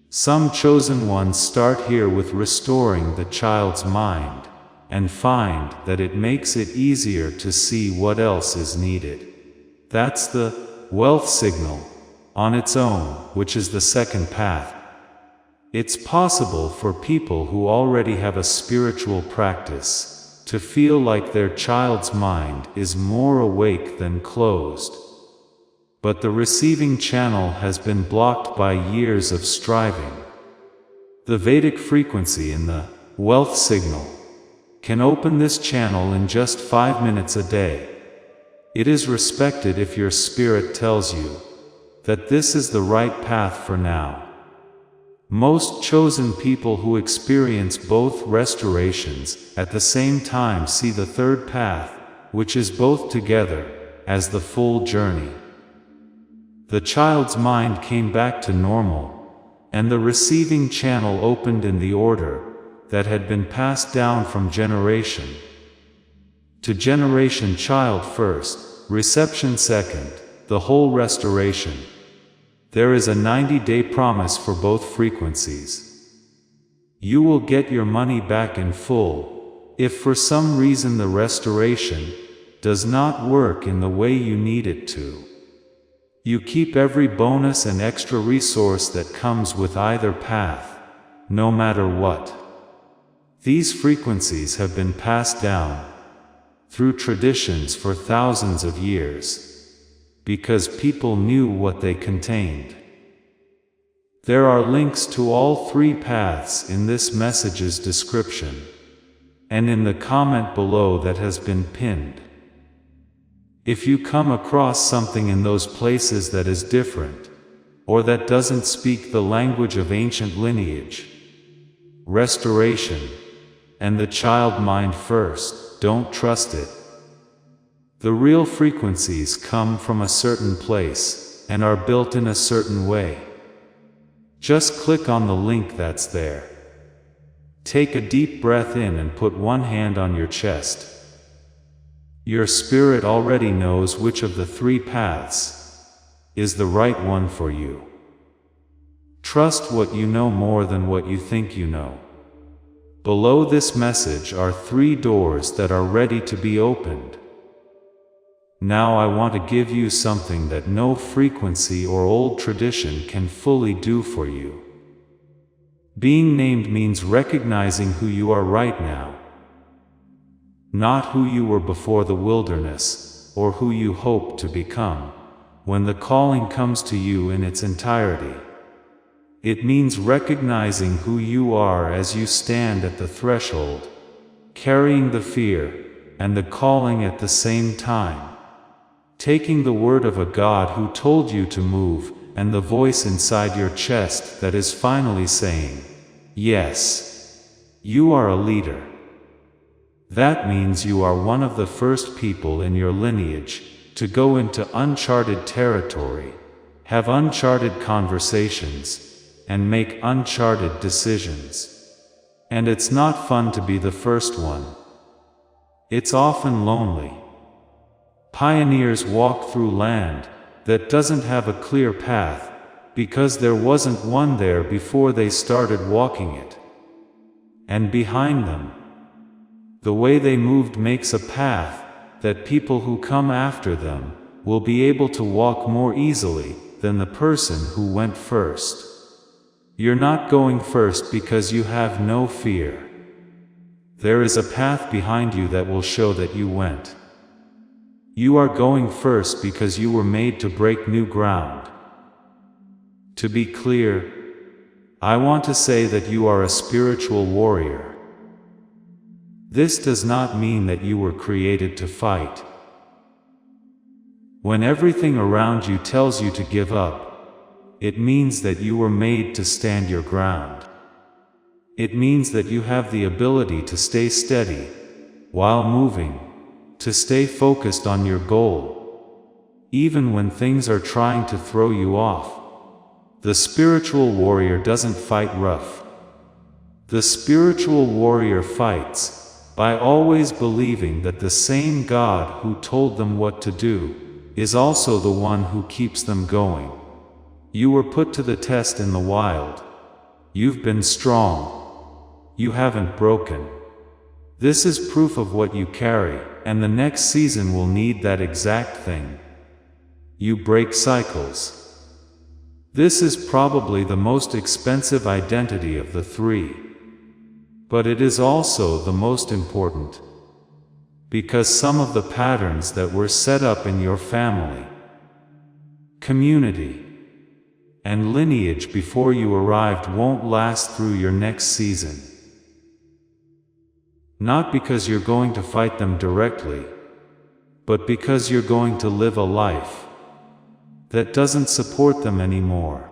Some chosen ones start here with restoring the child's mind, and find that it makes it easier to see what else is needed. That's the wealth signal on its own, which is the second path. It's possible for people who already have a spiritual practice to feel like their child's mind is more awake than closed. But the receiving channel has been blocked by years of striving. The Vedic frequency in the wealth signal can open this channel in just 5 minutes a day. It is respected if your spirit tells you that this is the right path for now. Most chosen people who experience both restorations at the same time see the third path, which is both together, as the full journey. The child's mind came back to normal, and the receiving channel opened in the order that had been passed down from generation to generation. Child first, reception second, the whole restoration. There is a 90-day promise for both frequencies. You will get your money back in full if for some reason the restoration does not work in the way you need it to. You keep every bonus and extra resource that comes with either path, no matter what. These frequencies have been passed down through traditions for thousands of years, because people knew what they contained. There are links to all 3 paths in this message's description, and in the comment below that has been pinned. If you come across something in those places that is different, or that doesn't speak the language of ancient lineage, restoration, and the child mind first, don't trust it. The real frequencies come from a certain place, and are built in a certain way. Just click on the link that's there. Take a deep breath in and put one hand on your chest. Your spirit already knows which of the three paths is the right one for you. Trust what you know more than what you think you know. Below this message are 3 doors that are ready to be opened. Now I want to give you something that no frequency or old tradition can fully do for you. Being named means recognizing who you are right now, not who you were before the wilderness, or who you hope to become, when the calling comes to you in its entirety. It means recognizing who you are as you stand at the threshold, carrying the fear and the calling at the same time. Taking the word of a God who told you to move, and the voice inside your chest that is finally saying, yes, you are a leader. That means you are one of the first people in your lineage to go into uncharted territory, have uncharted conversations, and make uncharted decisions. And it's not fun to be the first one. It's often lonely. Pioneers walk through land that doesn't have a clear path, because there wasn't one there before they started walking it. And behind them, the way they moved makes a path that people who come after them will be able to walk more easily than the person who went first. You're not going first because you have no fear. There is a path behind you that will show that you went. You are going first because you were made to break new ground. To be clear, I want to say that you are a spiritual warrior. This does not mean that you were created to fight. When everything around you tells you to give up, it means that you were made to stand your ground. It means that you have the ability to stay steady while moving, to stay focused on your goal, even when things are trying to throw you off. The spiritual warrior doesn't fight rough. The spiritual warrior fights by always believing that the same God who told them what to do is also the one who keeps them going. You were put to the test in the wild. You've been strong. You haven't broken. This is proof of what you carry, and the next season will need that exact thing. You break cycles. This is probably the most expensive identity of the 3. But it is also the most important. Because some of the patterns that were set up in your family, community, and lineage before you arrived won't last through your next season. Not because you're going to fight them directly, but because you're going to live a life that doesn't support them anymore.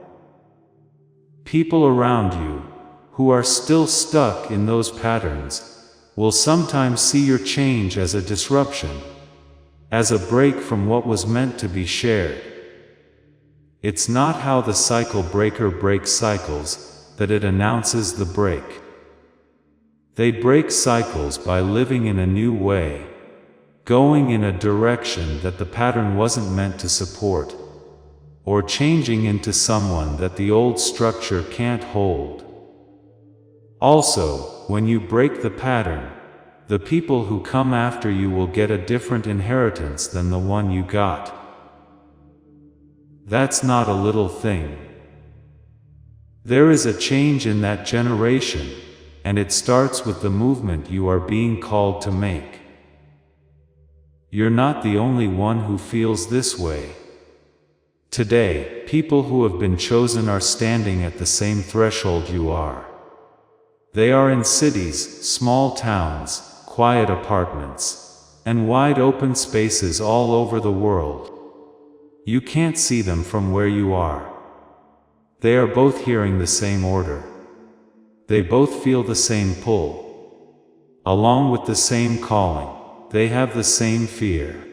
People around you, who are still stuck in those patterns, will sometimes see your change as a disruption, as a break from what was meant to be shared. It's not how the cycle breaker breaks cycles that it announces the break. They break cycles by living in a new way, going in a direction that the pattern wasn't meant to support, or changing into someone that the old structure can't hold. Also, when you break the pattern, the people who come after you will get a different inheritance than the one you got. That's not a little thing. There is a change in that generation, and it starts with the movement you are being called to make. You're not the only one who feels this way. Today, people who have been chosen are standing at the same threshold you are. They are in cities, small towns, quiet apartments, and wide open spaces all over the world. You can't see them from where you are. They are both hearing the same order. They both feel the same pull. Along with the same calling, they have the same fear.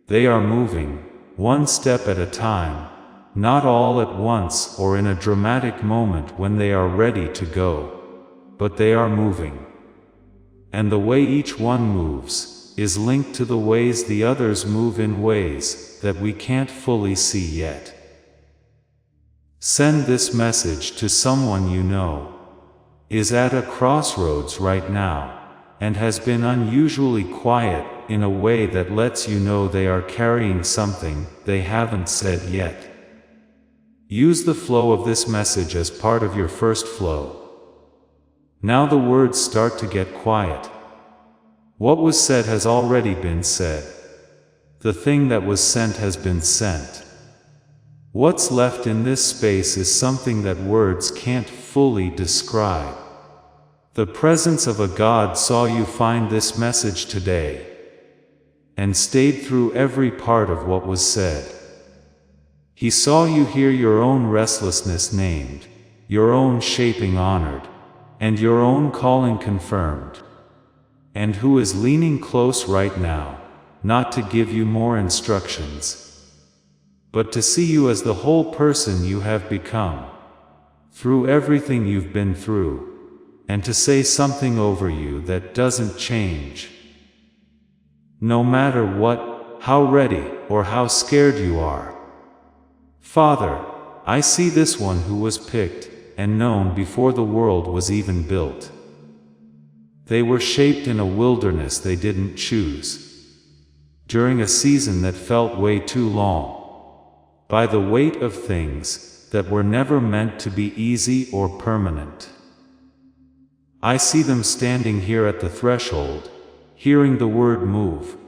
They are moving, one step at a time, not all at once or in a dramatic moment when they are ready to go, but they are moving. And the way each one moves is linked to the ways the others move in ways that we can't fully see yet. Send this message to someone you know is at a crossroads right now and has been unusually quiet in a way that lets you know they are carrying something they haven't said yet. Use the flow of this message as part of your first flow. Now the words start to get quiet. What was said has already been said. The thing that was sent has been sent. What's left in this space is something that words can't fully describe. The presence of a God saw you find this message today and stayed through every part of what was said. He saw you hear your own restlessness named, your own shaping honored, and your own calling confirmed, and who is leaning close right now, not to give you more instructions, but to see you as the whole person you have become, through everything you've been through, and to say something over you that doesn't change. No matter what, how ready, or how scared you are. Father, I see this one who was picked and known before the world was even built. They were shaped in a wilderness they didn't choose, during a season that felt way too long, by the weight of things that were never meant to be easy or permanent. I see them standing here at the threshold, hearing the word move,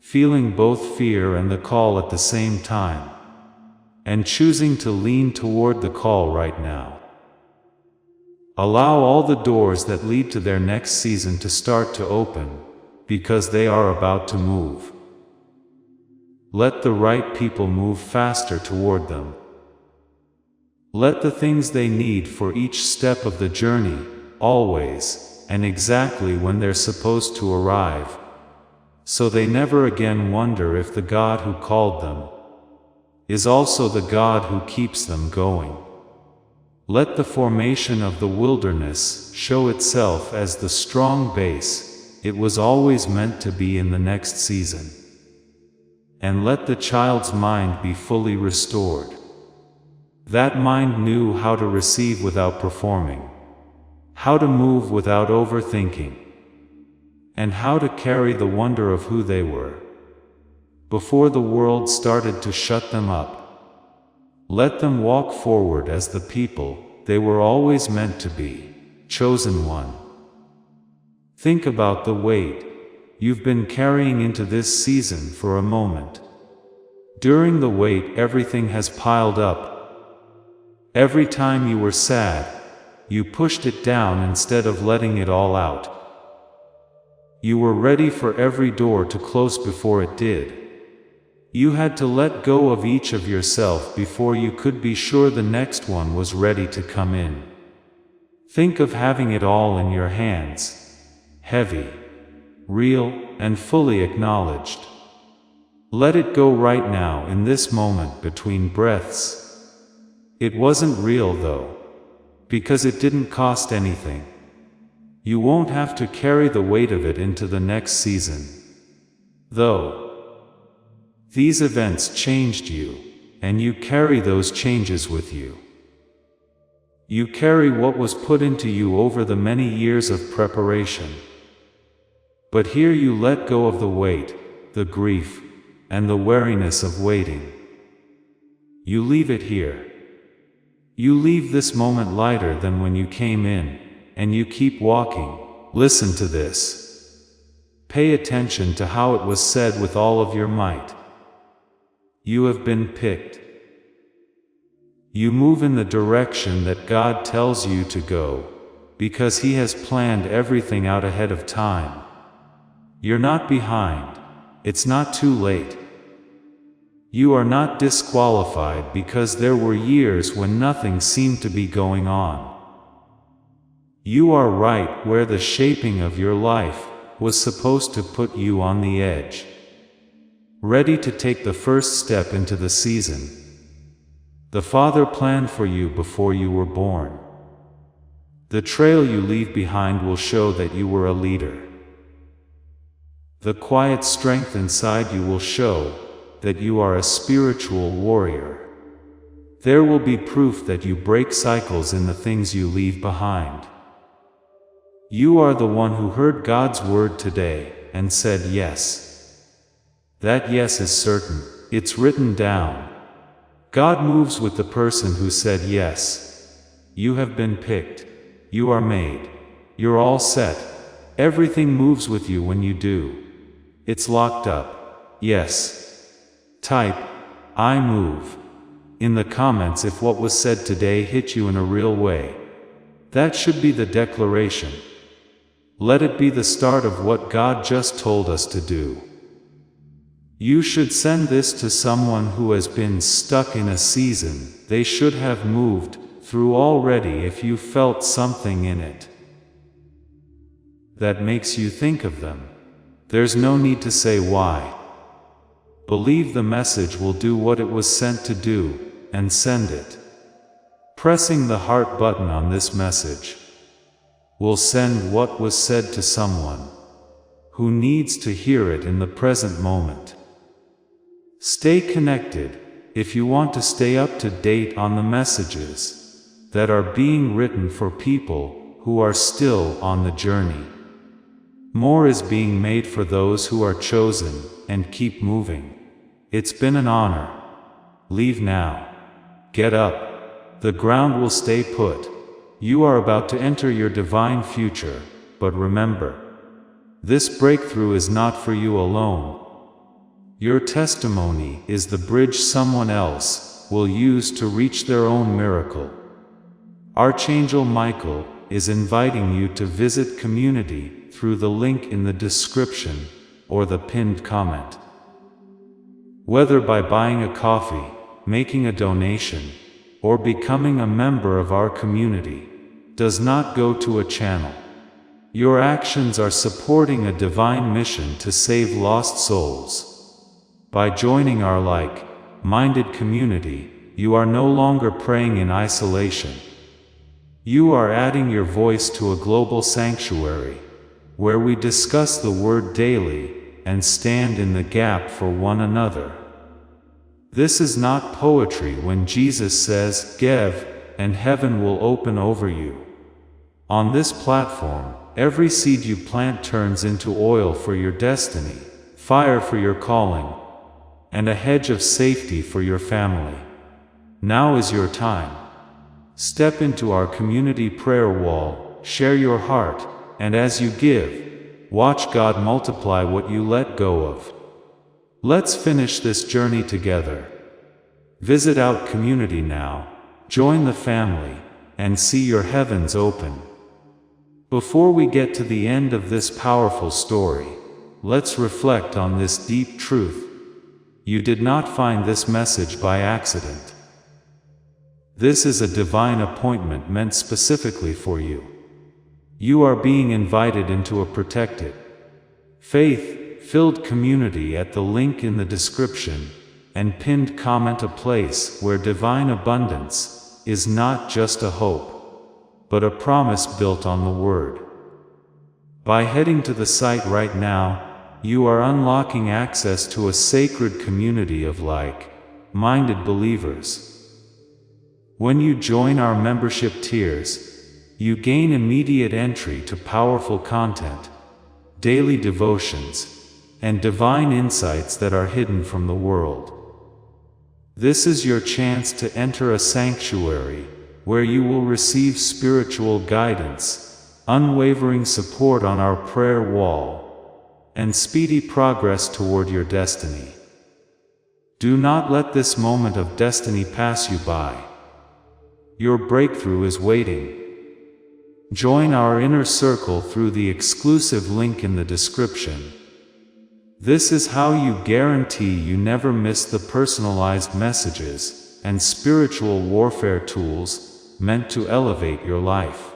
feeling both fear and the call at the same time, and choosing to lean toward the call right now. Allow all the doors that lead to their next season to start to open, because they are about to move. Let the right people move faster toward them. Let the things they need for each step of the journey, always, and exactly when they're supposed to arrive, so they never again wonder if the God who called them is also the God who keeps them going. Let the formation of the wilderness show itself as the strong base it was always meant to be in the next season. And let the child's mind be fully restored. That mind knew how to receive without performing, how to move without overthinking, and how to carry the wonder of who they were, before the world started to shut them up. Let them walk forward as the people they were always meant to be, chosen one. Think about the weight you've been carrying into this season for a moment. During the wait, everything has piled up. Every time you were sad, you pushed it down instead of letting it all out. You were ready for every door to close before it did. You had to let go of each of yourself before you could be sure the next one was ready to come in. Think of having it all in your hands, heavy, real, and fully acknowledged. Let it go right now in this moment between breaths. It wasn't real though, because it didn't cost anything. You won't have to carry the weight of it into the next season, though. These events changed you, and you carry those changes with you. You carry what was put into you over the many years of preparation. But here you let go of the weight, the grief, and the weariness of waiting. You leave it here. You leave this moment lighter than when you came in, and you keep walking. Listen to this. Pay attention to how it was said with all of your might. You have been picked. You move in the direction that God tells you to go, because He has planned everything out ahead of time. You're not behind. It's not too late. You are not disqualified because there were years when nothing seemed to be going on. You are right where the shaping of your life was supposed to put you on the edge, ready to take the first step into the season the Father planned for you before you were born. The trail you leave behind will show that you were a leader. The quiet strength inside you will show that you are a spiritual warrior. There will be proof that you break cycles in the things you leave behind. You are the one who heard God's word today and said yes. That yes is certain, it's written down. God moves with the person who said yes. You have been picked. You are made. You're all set. Everything moves with you when you do. It's locked up. Yes. Type, I move, in the comments if what was said today hit you in a real way. That should be the declaration. Let it be the start of what God just told us to do. You should send this to someone who has been stuck in a season they should have moved through already if you felt something in it that makes you think of them. There's no need to say why. Believe the message will do what it was sent to do, and send it. Pressing the heart button on this message will send what was said to someone who needs to hear it in the present moment. Stay connected if you want to stay up to date on the messages that are being written for people who are still on the journey. More is being made for those who are chosen and keep moving. It's been an honor. Leave now. Get up. The ground will stay put. You are about to enter your divine future, but remember, this breakthrough is not for you alone. Your testimony is the bridge someone else will use to reach their own miracle. Archangel Michael is inviting you to visit community through the link in the description or the pinned comment. Whether by buying a coffee, making a donation, or becoming a member of our community, does not go to a channel. Your actions are supporting a divine mission to save lost souls. By joining our like-minded community, you are no longer praying in isolation. You are adding your voice to a global sanctuary, where we discuss the Word daily and stand in the gap for one another. This is not poetry when Jesus says, "Give, and heaven will open over you." On this platform, every seed you plant turns into oil for your destiny, fire for your calling, and a hedge of safety for your family. Now is your time. Step into our community prayer wall, share your heart, and as you give, watch God multiply what you let go of. Let's finish this journey together. Visit Out Community now, join the family, and see your heavens open. Before we get to the end of this powerful story, let's reflect on this deep truth. You did not find this message by accident. This is a divine appointment meant specifically for you. You are being invited into a protected, faith-filled community at the link in the description and pinned comment, a place where divine abundance is not just a hope, but a promise built on the Word. By heading to the site right now, you are unlocking access to a sacred community of like-minded believers. When you join our membership tiers, you gain immediate entry to powerful content, daily devotions, and divine insights that are hidden from the world. This is your chance to enter a sanctuary where you will receive spiritual guidance, unwavering support on our prayer wall, and speedy progress toward your destiny. Do not let this moment of destiny pass you by. Your breakthrough is waiting. Join our inner circle through the exclusive link in the description. This is how you guarantee you never miss the personalized messages and spiritual warfare tools meant to elevate your life.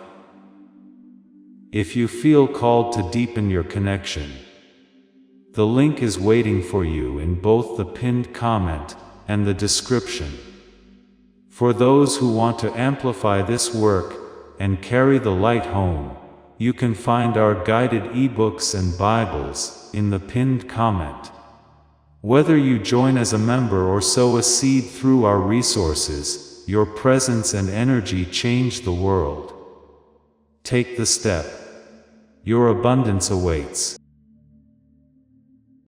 If you feel called to deepen your connection, the link is waiting for you in both the pinned comment and the description. For those who want to amplify this work, and carry the light home. You can find our guided ebooks and Bibles in the pinned comment. Whether you join as a member or sow a seed through our resources, your presence and energy change the world. Take the step. Your abundance awaits.